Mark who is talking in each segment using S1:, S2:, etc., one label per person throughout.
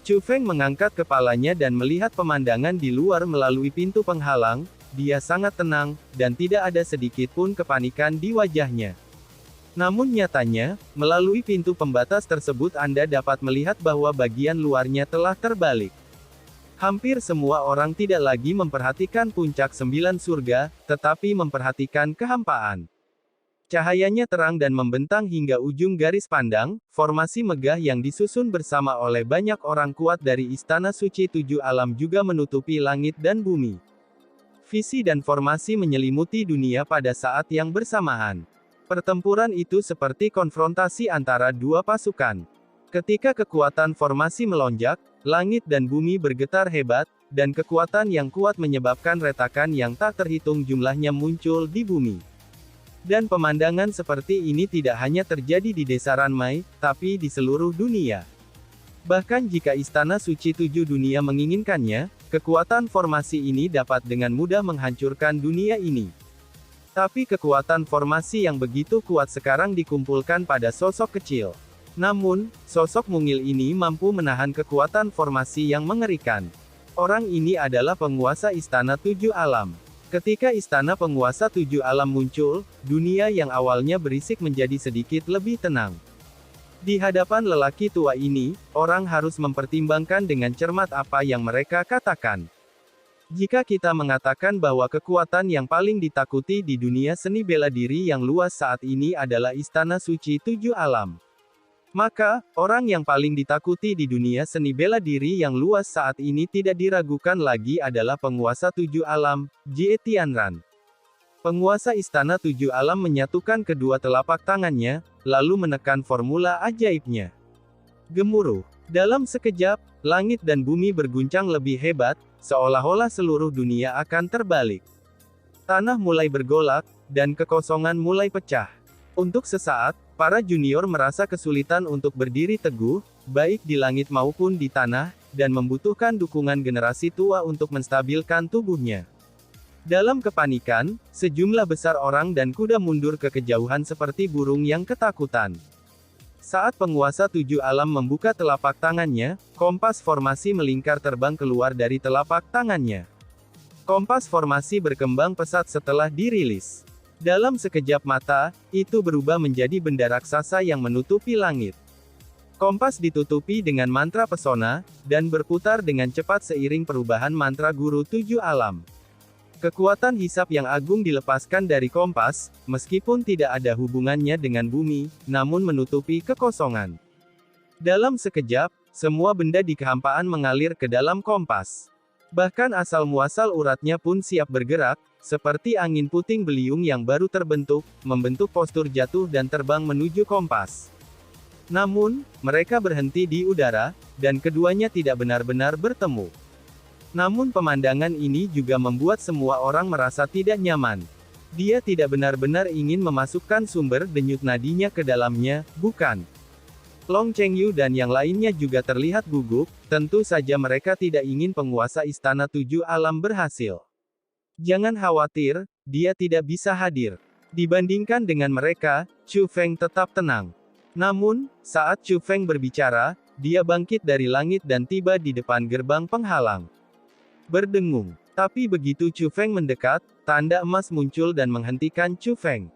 S1: Chu Feng mengangkat kepalanya dan melihat pemandangan di luar melalui pintu penghalang. Dia sangat tenang, dan tidak ada sedikit pun kepanikan di wajahnya. Namun nyatanya, melalui pintu pembatas tersebut Anda dapat melihat bahwa bagian luarnya telah terbalik. Hampir semua orang tidak lagi memperhatikan puncak 9 surga, tetapi memperhatikan kehampaan. Cahayanya terang dan membentang hingga ujung garis pandang, formasi megah yang disusun bersama oleh banyak orang kuat dari Istana Suci 7 Alam juga menutupi langit dan bumi. Visi dan formasi menyelimuti dunia pada saat yang bersamaan. Pertempuran itu seperti konfrontasi antara dua pasukan. Ketika kekuatan formasi melonjak, langit dan bumi bergetar hebat, dan kekuatan yang kuat menyebabkan retakan yang tak terhitung jumlahnya muncul di bumi. Dan pemandangan seperti ini tidak hanya terjadi di desa Ranmai, tapi di seluruh dunia. Bahkan jika Istana Suci 7 Dunia menginginkannya, kekuatan formasi ini dapat dengan mudah menghancurkan dunia ini. Tapi kekuatan formasi yang begitu kuat sekarang dikumpulkan pada sosok kecil. Namun, sosok mungil ini mampu menahan kekuatan formasi yang mengerikan. Orang ini adalah penguasa Istana 7 Alam. Ketika Istana Penguasa 7 Alam muncul, dunia yang awalnya berisik menjadi sedikit lebih tenang. Di hadapan lelaki tua ini, orang harus mempertimbangkan dengan cermat apa yang mereka katakan. Jika kita mengatakan bahwa kekuatan yang paling ditakuti di dunia seni bela diri yang luas saat ini adalah Istana Suci 7 Alam, maka, orang yang paling ditakuti di dunia seni bela diri yang luas saat ini tidak diragukan lagi adalah penguasa 7 alam, Jie Tianran. Penguasa Istana 7 Alam menyatukan kedua telapak tangannya, lalu menekan formula ajaibnya. Gemuruh. Dalam sekejap, langit dan bumi berguncang lebih hebat, seolah-olah seluruh dunia akan terbalik. Tanah mulai bergolak, dan kekosongan mulai pecah. Untuk sesaat, para junior merasa kesulitan untuk berdiri teguh, baik di langit maupun di tanah, dan membutuhkan dukungan generasi tua untuk menstabilkan tubuhnya. Dalam kepanikan, sejumlah besar orang dan kuda mundur ke kejauhan seperti burung yang ketakutan. Saat penguasa 7 alam membuka telapak tangannya, kompas formasi melingkar terbang keluar dari telapak tangannya. Kompas formasi berkembang pesat setelah dirilis. Dalam sekejap mata, itu berubah menjadi benda raksasa yang menutupi langit. Kompas ditutupi dengan mantra pesona, dan berputar dengan cepat seiring perubahan mantra guru 7 alam. Kekuatan hisap yang agung dilepaskan dari kompas, meskipun tidak ada hubungannya dengan bumi, namun menutupi kekosongan. Dalam sekejap, semua benda di kehampaan mengalir ke dalam kompas. Bahkan asal-muasal uratnya pun siap bergerak, seperti angin puting beliung yang baru terbentuk, membentuk postur jatuh dan terbang menuju kompas. Namun, mereka berhenti di udara, dan keduanya tidak benar-benar bertemu. Namun pemandangan ini juga membuat semua orang merasa tidak nyaman. Dia tidak benar-benar ingin memasukkan sumber denyut nadinya ke dalamnya, bukan? Long Chengyu dan yang lainnya juga terlihat gugup, tentu saja mereka tidak ingin penguasa Istana 7 Alam berhasil. Jangan khawatir, dia tidak bisa hadir. Dibandingkan dengan mereka, Chu Feng tetap tenang. Namun, saat Chu Feng berbicara, dia bangkit dari langit dan tiba di depan gerbang penghalang. Berdengung. Tapi begitu Chu Feng mendekat, tanda emas muncul dan menghentikan Chu Feng.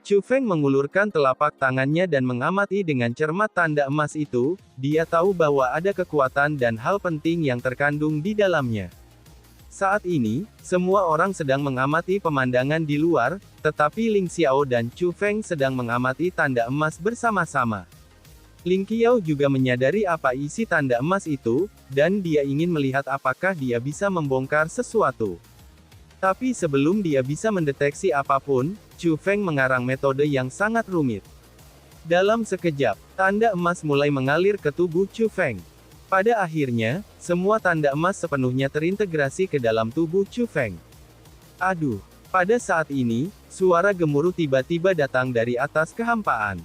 S1: Chu Feng mengulurkan telapak tangannya dan mengamati dengan cermat tanda emas itu, dia tahu bahwa ada kekuatan dan hal penting yang terkandung di dalamnya. Saat ini, semua orang sedang mengamati pemandangan di luar, tetapi Ling Xiao dan Chu Feng sedang mengamati tanda emas bersama-sama. Ling Qiao juga menyadari apa isi tanda emas itu, dan dia ingin melihat apakah dia bisa membongkar sesuatu. Tapi sebelum dia bisa mendeteksi apapun, Chu Feng mengarang metode yang sangat rumit. Dalam sekejap, tanda emas mulai mengalir ke tubuh Chu Feng. Pada akhirnya, semua tanda emas sepenuhnya terintegrasi ke dalam tubuh Chu Feng. Aduh! Pada saat ini, suara gemuruh tiba-tiba datang dari atas kehampaan.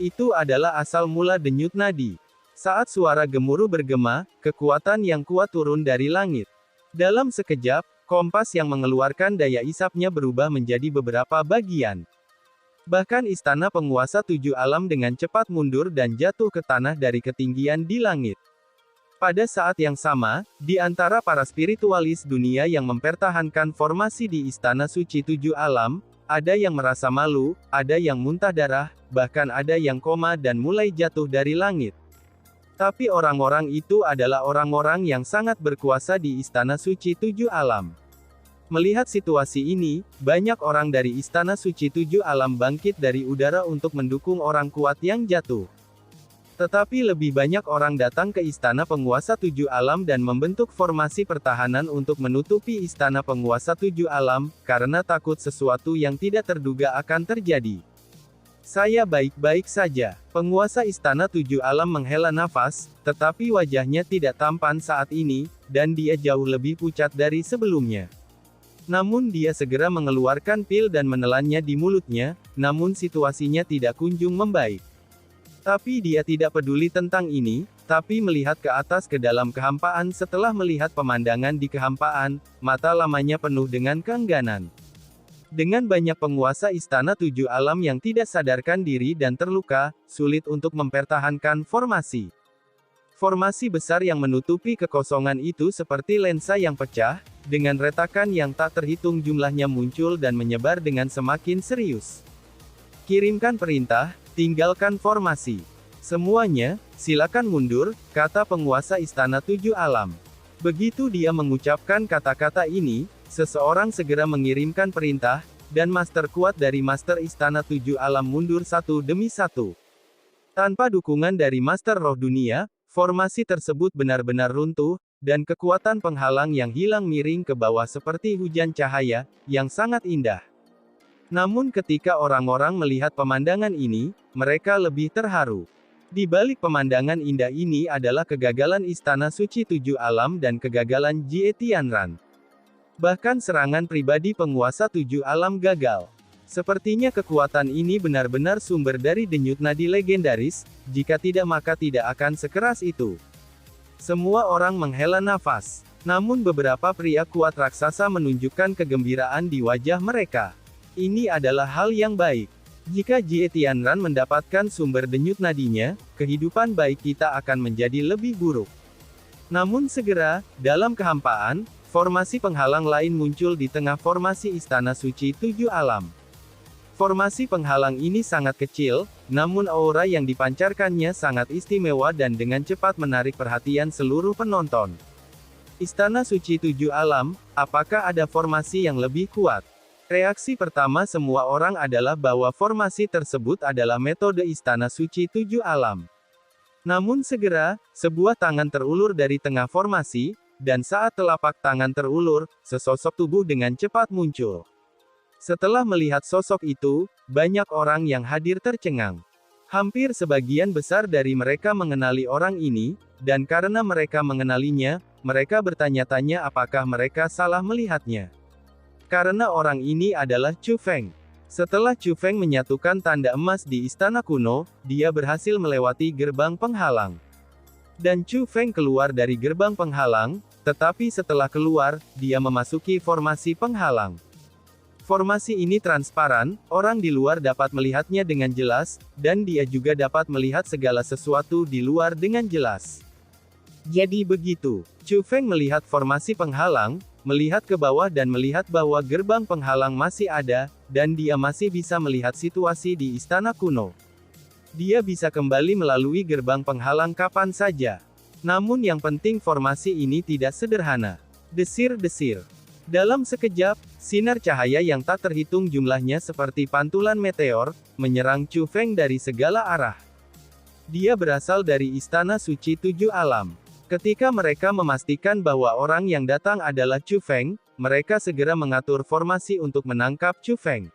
S1: Itu adalah asal mula denyut nadi. Saat suara gemuruh bergema, kekuatan yang kuat turun dari langit. Dalam sekejap, kompas yang mengeluarkan daya isapnya berubah menjadi beberapa bagian. Bahkan Istana Penguasa 7 Alam dengan cepat mundur dan jatuh ke tanah dari ketinggian di langit. Pada saat yang sama, di antara para spiritualis dunia yang mempertahankan formasi di Istana Suci Tujuh Alam, ada yang merasa malu, ada yang muntah darah, bahkan ada yang koma dan mulai jatuh dari langit. Tapi orang-orang itu adalah orang-orang yang sangat berkuasa di Istana Suci Tujuh Alam. Melihat situasi ini, banyak orang dari Istana Suci Tujuh Alam bangkit dari udara untuk mendukung orang kuat yang jatuh. Tetapi lebih banyak orang datang ke Istana Penguasa Tujuh Alam dan membentuk formasi pertahanan untuk menutupi Istana Penguasa Tujuh Alam, karena takut sesuatu yang tidak terduga akan terjadi. Saya baik-baik saja. Penguasa Istana Tujuh Alam menghela nafas, tetapi wajahnya tidak tampan saat ini, dan dia jauh lebih pucat dari sebelumnya. Namun dia segera mengeluarkan pil dan menelannya di mulutnya, namun situasinya tidak kunjung membaik. Tapi dia tidak peduli tentang ini, tapi melihat ke atas ke dalam kehampaan. Setelah melihat pemandangan di kehampaan, mata lamanya penuh dengan keengganan. Dengan banyak penguasa Istana Tujuh Alam yang tidak sadarkan diri dan terluka, sulit untuk mempertahankan formasi. Formasi besar yang menutupi kekosongan itu seperti lensa yang pecah, dengan retakan yang tak terhitung jumlahnya muncul dan menyebar dengan semakin serius. Kirimkan perintah, tinggalkan formasi. Semuanya, silakan mundur, kata penguasa Istana Tujuh Alam. Begitu dia mengucapkan kata-kata ini, seseorang segera mengirimkan perintah, dan master kuat dari master Istana Tujuh Alam mundur satu demi satu. Tanpa dukungan dari master roh dunia, formasi tersebut benar-benar runtuh, dan kekuatan penghalang yang hilang miring ke bawah seperti hujan cahaya, yang sangat indah. Namun ketika orang-orang melihat pemandangan ini, mereka lebih terharu. Di balik pemandangan indah ini adalah kegagalan Istana Suci Tujuh Alam dan kegagalan Jie Tianran. Bahkan serangan pribadi penguasa Tujuh Alam gagal. Sepertinya kekuatan ini benar-benar sumber dari denyut nadi legendaris, jika tidak maka tidak akan sekeras itu. Semua orang menghela nafas. Namun beberapa pria kuat raksasa menunjukkan kegembiraan di wajah mereka. Ini adalah hal yang baik. Jika Jie Tianran mendapatkan sumber denyut nadinya, kehidupan baik kita akan menjadi lebih buruk. Namun segera, dalam kehampaan, formasi penghalang lain muncul di tengah formasi Istana Suci Tujuh Alam. Formasi penghalang ini sangat kecil, namun aura yang dipancarkannya sangat istimewa dan dengan cepat menarik perhatian seluruh penonton. Istana Suci Tujuh Alam, apakah ada formasi yang lebih kuat? Reaksi pertama semua orang adalah bahwa formasi tersebut adalah metode Istana Suci Tujuh Alam. Namun segera, sebuah tangan terulur dari tengah formasi, dan saat telapak tangan terulur, sesosok tubuh dengan cepat muncul. Setelah melihat sosok itu, banyak orang yang hadir tercengang. Hampir sebagian besar dari mereka mengenali orang ini, dan karena mereka mengenalinya, mereka bertanya-tanya apakah mereka salah melihatnya. Karena orang ini adalah Chu Feng. Setelah Chu Feng menyatukan tanda emas di istana kuno, dia berhasil melewati gerbang penghalang. Dan Chu Feng keluar dari gerbang penghalang, tetapi setelah keluar, dia memasuki formasi penghalang. Formasi ini transparan, orang di luar dapat melihatnya dengan jelas, dan dia juga dapat melihat segala sesuatu di luar dengan jelas. Jadi begitu, Chu Feng melihat formasi penghalang, melihat ke bawah dan melihat bahwa gerbang penghalang masih ada, dan dia masih bisa melihat situasi di istana kuno. Dia bisa kembali melalui gerbang penghalang kapan saja. Namun yang penting formasi ini tidak sederhana. Desir-desir. Dalam sekejap, sinar cahaya yang tak terhitung jumlahnya seperti pantulan meteor, menyerang Chu Feng dari segala arah. Dia berasal dari Istana Suci Tujuh Alam. Ketika mereka memastikan bahwa orang yang datang adalah Chu Feng, mereka segera mengatur formasi untuk menangkap Chu Feng.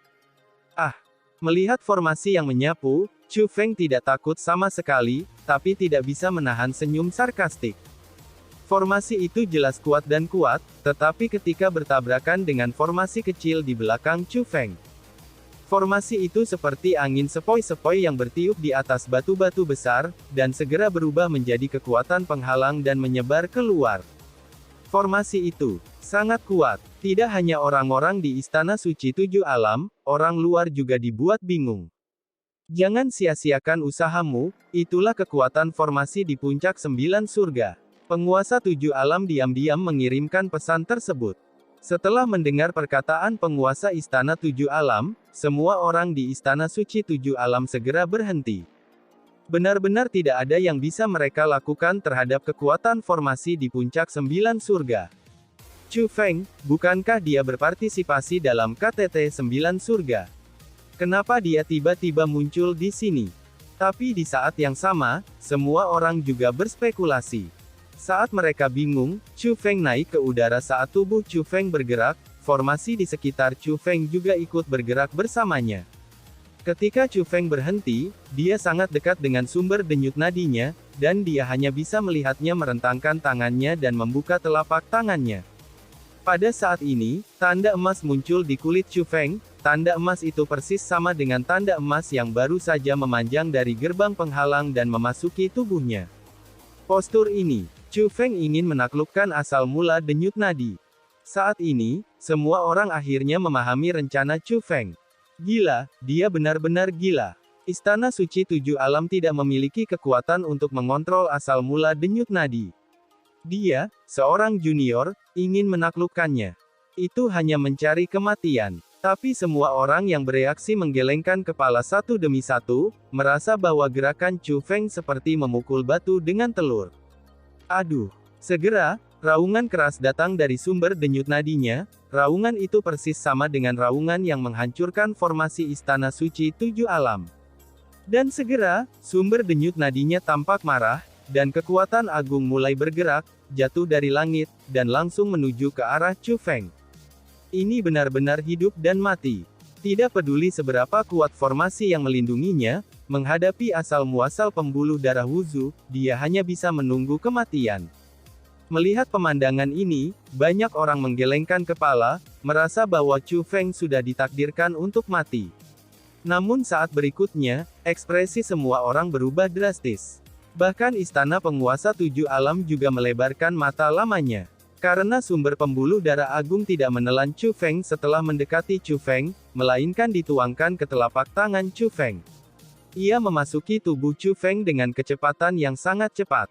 S1: Ah! Melihat formasi yang menyapu, Chu Feng tidak takut sama sekali, tapi tidak bisa menahan senyum sarkastik. Formasi itu jelas kuat dan kuat, tetapi ketika bertabrakan dengan formasi kecil di belakang Chu Feng. Formasi itu seperti angin sepoi-sepoi yang bertiup di atas batu-batu besar, dan segera berubah menjadi kekuatan penghalang dan menyebar keluar. Formasi itu sangat kuat. Tidak hanya orang-orang di Istana Suci Tujuh Alam, orang luar juga dibuat bingung. Jangan sia-siakan usahamu, itulah kekuatan formasi di puncak 9 surga. Penguasa tujuh alam diam-diam mengirimkan pesan tersebut. Setelah mendengar perkataan penguasa istana tujuh alam, semua orang di istana suci tujuh alam segera berhenti. Benar-benar tidak ada yang bisa mereka lakukan terhadap kekuatan formasi di puncak 9 surga. Chu Feng, bukankah dia berpartisipasi dalam KTT 9 surga? Kenapa dia tiba-tiba muncul di sini? Tapi di saat yang sama, semua orang juga berspekulasi. Saat mereka bingung, Chu Feng naik ke udara saat tubuh Chu Feng bergerak, formasi di sekitar Chu Feng juga ikut bergerak bersamanya. Ketika Chu Feng berhenti, dia sangat dekat dengan sumber denyut nadinya, dan dia hanya bisa melihatnya merentangkan tangannya dan membuka telapak tangannya. Pada saat ini, tanda emas muncul di kulit Chu Feng. Tanda emas itu persis sama dengan tanda emas yang baru saja memanjang dari gerbang penghalang dan memasuki tubuhnya. Postur ini, Chu Feng ingin menaklukkan asal mula denyut nadi. Saat ini, semua orang akhirnya memahami rencana Chu Feng. Gila, dia benar-benar gila. Istana Suci Tujuh Alam tidak memiliki kekuatan untuk mengontrol asal mula denyut nadi. Dia, seorang junior, ingin menaklukkannya. Itu hanya mencari kematian. Tapi semua orang yang bereaksi menggelengkan kepala satu demi satu, merasa bahwa gerakan Chu Feng seperti memukul batu dengan telur. Aduh! Segera, raungan keras datang dari sumber denyut nadinya. Raungan itu persis sama dengan raungan yang menghancurkan formasi Istana Suci Tujuh Alam. Dan segera, sumber denyut nadinya tampak marah, dan kekuatan agung mulai bergerak, jatuh dari langit, dan langsung menuju ke arah Chu Feng. Ini benar-benar hidup dan mati. Tidak peduli seberapa kuat formasi yang melindunginya, menghadapi asal-muasal pembuluh darah Wuzu, dia hanya bisa menunggu kematian. Melihat pemandangan ini, banyak orang menggelengkan kepala, merasa bahwa Chu Feng sudah ditakdirkan untuk mati. Namun saat berikutnya, ekspresi semua orang berubah drastis. Bahkan istana penguasa tujuh alam juga melebarkan mata lamanya. Karena sumber pembuluh darah agung tidak menelan Chu Feng setelah mendekati Chu Feng, melainkan dituangkan ke telapak tangan Chu Feng. Ia memasuki tubuh Chu Feng dengan kecepatan yang sangat cepat.